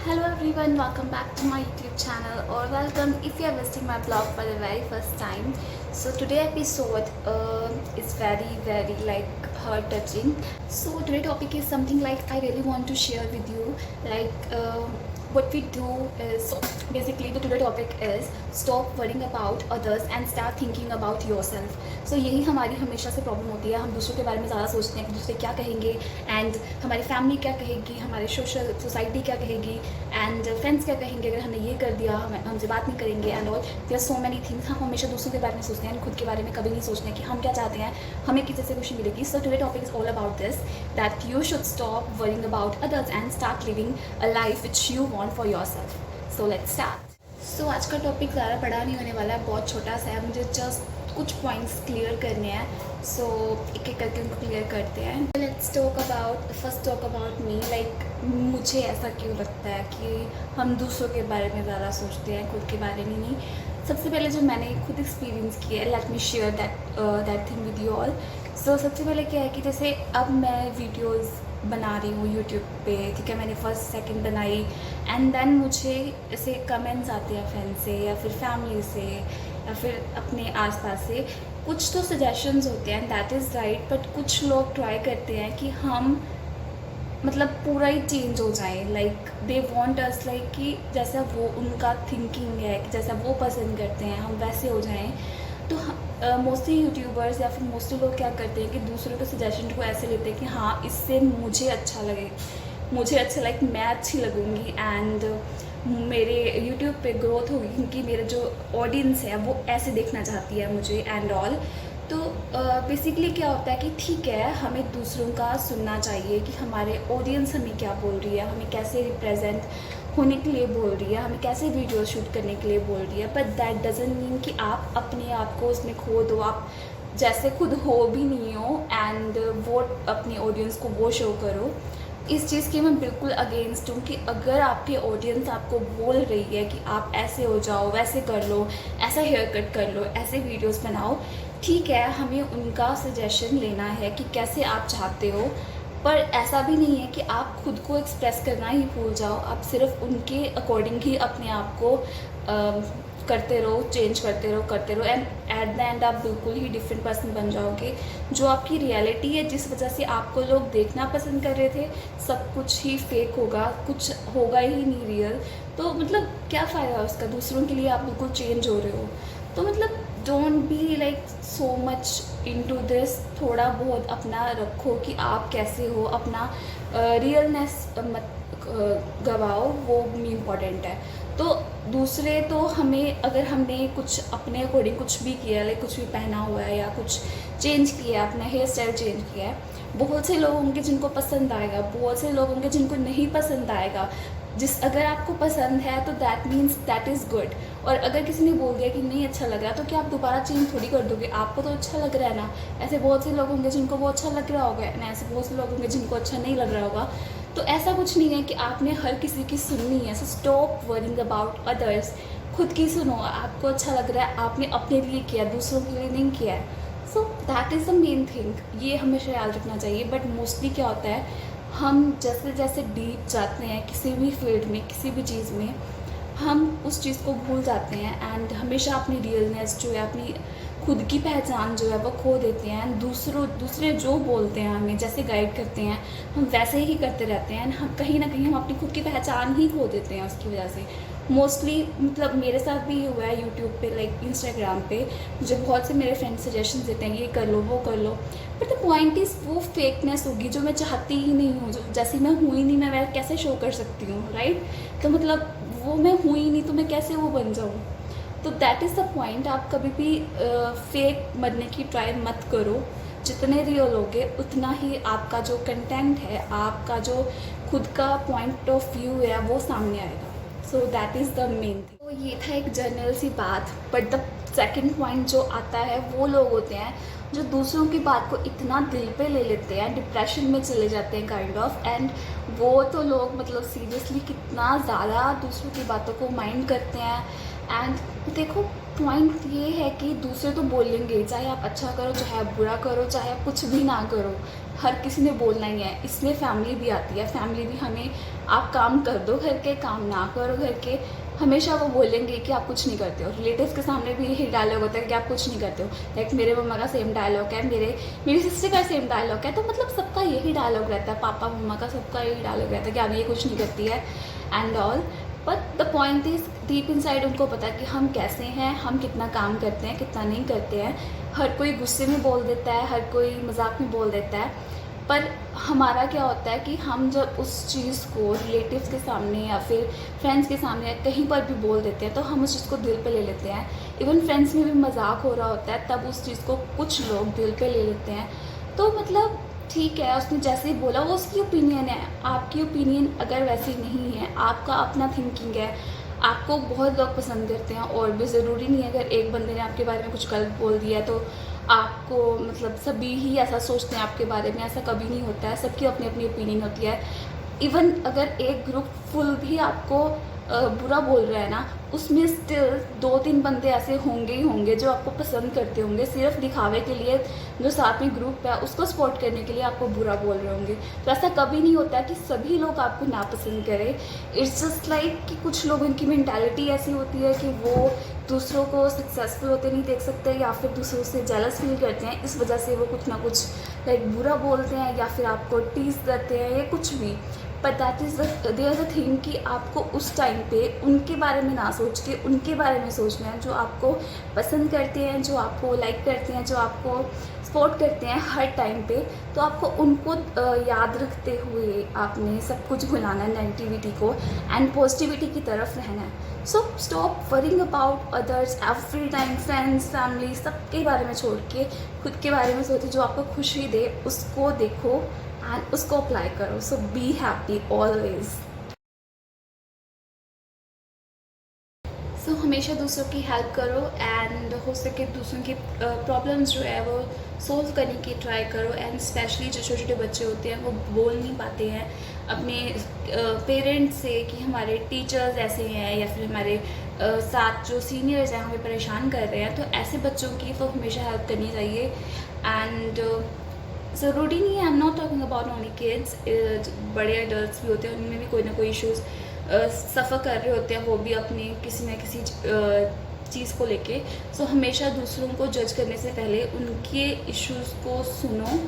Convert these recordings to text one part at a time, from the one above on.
Hello everyone, welcome back to my YouTube channel or welcome if you are visiting my blog for the very first time. So today episode is very like heart touching. So today topic is something like I really want to share with you. What we do is, so basically the today topic is stop worrying about others and start thinking about yourself. So यही हमारी हमेशा से problem होती है, हम दूसरों के बारे में ज़्यादा सोचते हैं कि दूसरे क्या कहेंगे एंड हमारी फैमिली क्या कहेगी, हमारे सोसाइटी क्या कहेगी एंड फ्रेंड्स क्या कहेंगे अगर हमने ये कर दिया, हमसे बात नहीं करेंगे and all there so many things. हम हमेशा दूसरों के बारे में सोचते हैं, खुद के बारे में कभी नहीं सोचते हैं कि हम क्या चाहते हैं, हमें किसी से खुशी मिलेगी. So today topic is all about this that you should stop worrying about others and start living a life which you want for yourself. So let's start. So आज का टॉपिक ज़्यादा बड़ा नहीं होने वाला है, बहुत छोटा सा है, मुझे जस्ट कुछ पॉइंट्स क्लियर करने हैं. सो एक एक करके उनको क्लियर करते हैं. Let's talk about me. Like मुझे ऐसा क्यों लगता है कि हम दूसरों के बारे में ज़्यादा सोचते हैं, खुद के बारे में नहीं. सबसे पहले जो मैंने खुद एक्सपीरियंस किया है, let me share that thing with you all. So सबसे पहले क्या है कि जैसे अब मैं वीडियोज़ बना रही हूँ यूट्यूब पे, ठीक है, मैंने फर्स्ट सेकंड बनाई एंड देन मुझे ऐसे कमेंट्स आते हैं फ्रेंड से या फिर फैमिली से या फिर अपने आसपास से. कुछ तो सजेशंस होते हैं, दैट इज़ राइट, बट कुछ लोग ट्राई करते हैं कि हम मतलब पूरा ही चेंज हो जाए. Like they want us like कि जैसा वो उनका थिंकिंग है, कि जैसा वो पसंद करते हैं हम वैसे हो जाएं. तो मोस्टली यूट्यूबर्स या फिर मोस्टली लोग क्या करते हैं कि दूसरों के सजेशन को ऐसे लेते हैं कि हाँ इससे मुझे अच्छा लगे, मुझे अच्छा लाइक मैं अच्छी लगूँगी एंड मेरे यूट्यूब पे ग्रोथ होगी क्योंकि मेरा जो ऑडियंस है वो ऐसे देखना चाहती है मुझे एंड ऑल. तो बेसिकली क्या होता है कि ठीक है, हमें दूसरों का सुनना चाहिए कि हमारे ऑडियंस हमें क्या बोल रही है, हमें कैसे रिप्रेजेंट होने के लिए बोल रही है, हमें कैसे वीडियो शूट करने के लिए बोल रही है. बट दैट डजंट मीन कि आप अपने आप को उसमें खो दो, आप जैसे खुद हो भी नहीं हो एंड वो अपनी ऑडियंस को वो शो करो. इस चीज़ की मैं बिल्कुल अगेंस्ट हूँ कि अगर आपकी ऑडियंस आपको बोल रही है कि आप ऐसे हो जाओ, वैसे कर लो, ऐसा हेयर कट कर लो, ऐसे वीडियोस बनाओ, ठीक है, हमें उनका सजेशन लेना है कि कैसे आप चाहते हो. पर ऐसा भी नहीं है कि आप खुद को एक्सप्रेस करना ही भूल जाओ, आप सिर्फ उनके अकॉर्डिंग ही अपने आप को करते रहो, चेंज करते रहो एंड एट द एंड आप बिल्कुल ही डिफरेंट पर्सन बन जाओगे. जो आपकी रियलिटी है, जिस वजह से आपको लोग देखना पसंद कर रहे थे, सब कुछ ही फेक होगा, कुछ होगा ही नहीं रियल. तो मतलब क्या फ़ायदा उसका, दूसरों के लिए आप बिल्कुल चेंज हो रहे हो. तो मतलब don't be like so much into this. थोड़ा बहुत अपना रखो कि आप कैसे हो, अपना रियलनेस मत गवाओ, वो भी इम्पॉर्टेंट है. तो दूसरे तो हमें, अगर हमने कुछ अपने अकॉर्डिंग कुछ भी किया, लाइक कुछ भी पहना हुआ है या कुछ चेंज किया है, अपना हेयर स्टाइल चेंज किया है, बहुत से लोग होंगे जिनको पसंद आएगा, बहुत से लोग होंगे जिनको नहीं पसंद आएगा. अगर आपको पसंद है तो that means that is good. और अगर किसी ने बोल दिया कि नहीं अच्छा लग रहा, तो क्या आप दोबारा चेंज थोड़ी कर दोगे, आपको तो अच्छा लग रहा है ना. ऐसे बहुत से लोग होंगे जिनको वो अच्छा लग रहा होगा ना, ऐसे बहुत से लोग होंगे जिनको अच्छा नहीं लग रहा होगा. तो ऐसा कुछ नहीं है कि आपने हर किसी की सुननी है. So stop worrying about others. खुद की सुनो, आपको अच्छा लग रहा है, आपने अपने लिए किया, दूसरों के लिए नहीं किया है. So that is the main thing, ये हमेशा याद रखना चाहिए. बट मोस्टली क्या होता है, हम जैसे जैसे डीप जाते हैं किसी भी फील्ड में, किसी भी चीज़ में, हम उस चीज़ को भूल जाते हैं एंड हमेशा अपनी रियलनेस जो है, अपनी खुद की पहचान जो है वो खो देते हैं. दूसरे जो बोलते हैं, हमें जैसे गाइड करते हैं, हम वैसे ही करते रहते हैं. हम कहीं ना कहीं हम अपनी खुद की पहचान ही खो देते हैं उसकी वजह से. मोस्टली मतलब मेरे साथ भी ये हुआ है यूट्यूब पे, लाइक इंस्टाग्राम पे मुझे बहुत से मेरे फ्रेंड्स सजेशन देते हैं, ये कर लो, वो कर लो. बट द पॉइंट इज़ वो फेकनेस होगी जो मैं चाहती ही नहीं हूँ. जो जैसी मैं हुई नहीं, मैं कैसे शो कर सकती हूँ, राइट. तो मतलब वो मैं हुई नहीं तो मैं कैसे वो बन जाऊँ. तो दैट इज़ द पॉइंट. आप कभी भी फेक बनने की ट्राई मत करो. जितने रियल होगे उतना ही आपका जो कंटेंट है, आपका जो खुद का पॉइंट ऑफ व्यू है वो सामने आएगा. So that is the main thing. तो ये था एक जनरल सी बात. बट द सेकेंड पॉइंट जो आता है, वो लोग होते हैं जो दूसरों की बात को इतना दिल पे ले लेते हैं, डिप्रेशन में चले जाते हैं काइंड ऑफ. एंड वो तो लोग मतलब सीरियसली कितना ज़्यादा दूसरों की बातों को माइंड करते हैं एंड देखो, पॉइंट ये है कि दूसरे तो बोलेंगे, चाहे आप अच्छा करो, चाहे आप बुरा करो, चाहे आप कुछ भी ना करो, हर किसी ने बोलना ही है। इसलिए फैमिली भी आती है। फैमिली भी हमें, आप काम कर दो घर के, काम ना करो घर के, हमेशा वो बोलेंगे कि आप कुछ नहीं करते हो। रिलेटिव्स के सामने भी यही डायलॉग होता है कि आप कुछ नहीं करते हो। लाइक मेरे मम्मा का सेम डायलॉग है, मेरी सिस्टर का सेम डायलॉग है। तो मतलब सबका यही डायलॉग रहता है, पापा मम्मा का सबका यही डायलॉग रहता है कि आप ये कुछ नहीं करती है and all. But the point is, deep inside उनको पता है कि हम कैसे हैं, हम कितना काम करते हैं, कितना नहीं करते हैं। हर कोई गुस्से में बोल देता है, हर कोई मजाक में बोल देता है, पर हमारा क्या होता है कि हम जब उस चीज़ को रिलेटिव्स के सामने या फिर फ्रेंड्स के सामने या कहीं पर भी बोल देते हैं, तो हम उस चीज़ को दिल पे ले लेते हैं। इवन फ्रेंड्स में भी मजाक हो रहा होता है, तब उस चीज़ को कुछ लोग दिल पे ले लेते हैं। तो मतलब ठीक है, उसने जैसे ही बोला, वो उसकी ओपिनियन है। आपकी ओपिनियन अगर वैसी नहीं है, आपका अपना थिंकिंग है, आपको बहुत लोग पसंद करते हैं, और भी ज़रूरी नहीं है अगर एक बंदे ने आपके बारे में कुछ गलत बोल दिया तो आपको, मतलब सभी ही ऐसा सोचते हैं आपके बारे में। ऐसा कभी नहीं होता है, सबकी अपनी अपनी ओपिनियन होती है। इवन अगर एक ग्रुप फुल भी आपको बुरा बोल रहा है ना, उसमें स्टिल 2-3 बंदे ऐसे होंगे ही होंगे जो आपको पसंद करते होंगे, सिर्फ दिखावे के लिए। जो साथ में ग्रुप है उसको सपोर्ट करने के लिए आपको बुरा बोल रहे होंगे। तो ऐसा कभी नहीं होता कि सभी लोग आपको नापसंद करें। इट्स जस्ट लाइक कि कुछ लोगों की मेंटालिटी ऐसी होती है कि वो दूसरों को सक्सेसफुल होते नहीं देख सकते, या फिर दूसरों से जेलस फील करते हैं, इस वजह से वो कुछ ना कुछ लाइक बुरा बोलते हैं या फिर आपको टीज करते हैं, या कुछ भी। But that is there is a thing कि आपको उस टाइम पे उनके बारे में ना सोच के उनके बारे में सोचना है, जो आपको पसंद करते हैं, जो आपको लाइक करते हैं, जो आपको सपोर्ट करते हैं हर टाइम पे। तो आपको उनको याद रखते हुए आपने सब कुछ भुलाना है, नेगेटिविटी को, एंड पॉजिटिविटी की तरफ रहना है। So stop worrying about others every time. Friends, family, सबके बारे में छोड़ के खुद के बारे में सोचो, जो आपको खुशी दे उसको देखो एंड उसको अप्लाई करो। सो बी हैप्पी ऑलवेज। सो हमेशा दूसरों की हेल्प करो, एंड हो सके दूसरों की प्रॉब्लम्स जो है वो सोल्व करने की ट्राई करो। एंड स्पेशली जो छोटे छोटे बच्चे होते हैं, वो बोल नहीं पाते हैं अपने पेरेंट्स से कि हमारे टीचर्स ऐसे हैं, या फिर हमारे साथ जो सीनियर्स हैं हमें परेशान कर रहे हैं। तो ऐसे बच्चों की तो हमेशा हेल्प करनी चाहिए। एंड ज़रूरी नहीं है, I am not talking about only kids, बड़े एडल्ट्स भी होते हैं, उनमें भी कोई ना कोई इश्यूज़ सफ़र कर रहे होते हैं, वो भी अपने किसी न किसी चीज़ को लेके। सो हमेशा दूसरों को जज करने से पहले उनके इश्यूज़ को सुनो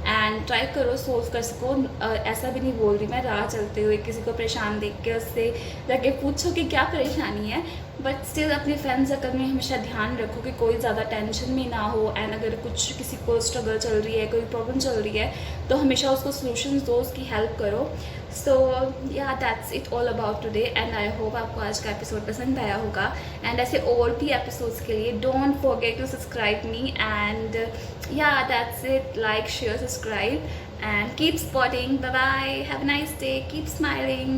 एंड ट्राई करो सोल्व कर सको। ऐसा भी नहीं बोल रही मैं, राह चलते हुए किसी को परेशान देख के उससे जाके पूछो कि क्या परेशानी है, बट स्टिल अपने फ्रेंड सर्कल में हमेशा ध्यान रखो कि कोई ज़्यादा टेंशन में ना हो। एंड अगर कुछ किसी को स्ट्रगल चल रही है, कोई प्रॉब्लम चल रही है, तो हमेशा उसको सोल्यूशन दो, उसकी हेल्प करो। सो या that's it all about today, and I hope आपको आज का एपिसोड पसंद आया होगा। एंड ऐसे और भी एपिसोड्स के लिए don't forget to subscribe me, and yeah that's it, like, share, subscribe, and keep spotting. Bye bye, have a nice day, keep smiling.